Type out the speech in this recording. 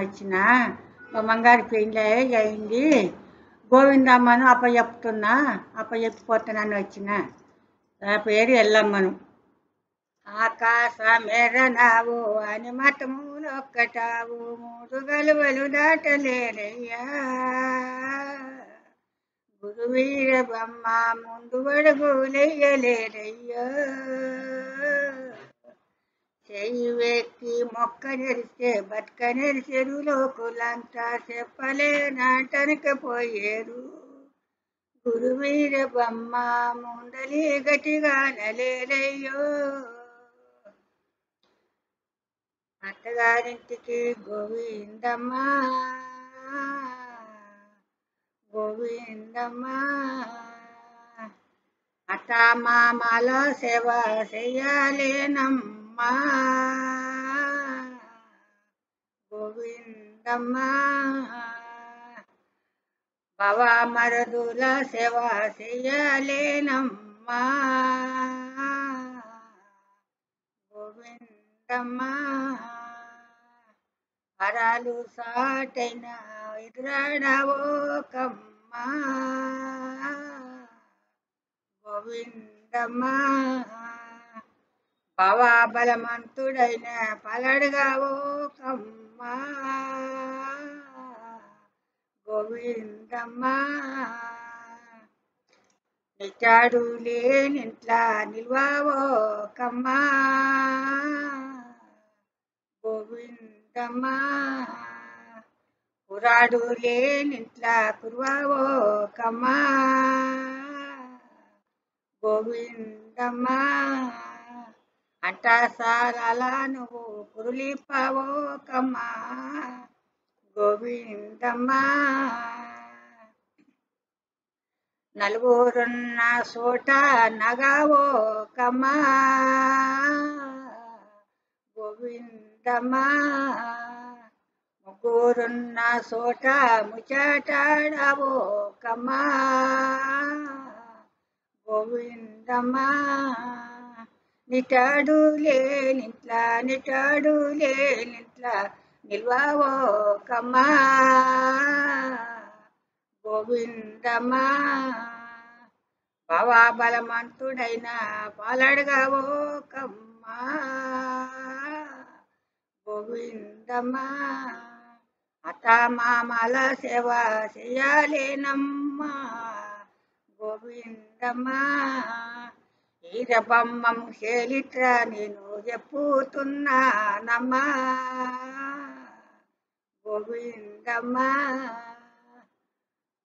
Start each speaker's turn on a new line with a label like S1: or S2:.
S1: వచ్చిన మా మంగారి పెళ్ళి అయింది, గోవిందమ్మను అప్పచెప్తున్నా, అప్పచెప్పిపోతానని వచ్చిన. నా పేరు ఎల్లమ్మను. ఆకాశమెరనావు అని మతములొక్కటావు, మూడు గలువలు దాటలేరయ్యా. గురువీర బ్రహ్మ ముందు అడుగులెయ్యలేరయ్యా. చెయ్యి వెక్కి మొక్క నెరిస్తే బతుక నెరిసెరు, లోకులంతా చెప్పలేనాటనకపోయేరు. గురువీర బ్రహ్మ ముందలి గట్టిగా నలేరయ్యో. అత్తగారింటికి గోవిందమ్మ, గోవిందమ్మ, అత్త మామల సేవ చెయ్యాలేనమ్మా. గోవిందమ్మ, బావ మరదుల సేవ చెయ్యాలేనమ్మా. గోవిందమ్మ, వరాలు సాటైన ఎదురాడవోకమ్మ. గోవిందమ్మ, బావ బలమంతుడైన పలడగావోకమ్మ. గోవిందమ్మ, నిటాడు లేనింట్లా నిల్వవోకమ్మ. గోవిందమ్మ, కురాడు లేనింట్లా కురువవోకమ్మ. గోవిందమ్మ, అంటసారాల నువ్వు కురులిప్పవోకమ్మ. గోవిందమ్మ, నలుగురున్న చోట నగవోకమ్మ. గోవిందమ్మ, ముగ్గురున్న చోట ముచ్చటాడవోకమ్మ. గోవిందమ్మ, నిటాడు లేనింట్లా నిటాడు లేనింట్లా నిల్వవోకమ్మ. గోవిందమ్మ, బావ బలమంతుడైన పాలడగావోకమ్మ. గోవిందమ్మ, అత్త మామల సేవ చెయ్యాలేనమ్మా. గోవిందమ్మ, ఈరబమ్మం చరిత్ర నేను చెప్పుతున్నానమ్మా. గోవిందమ్మ,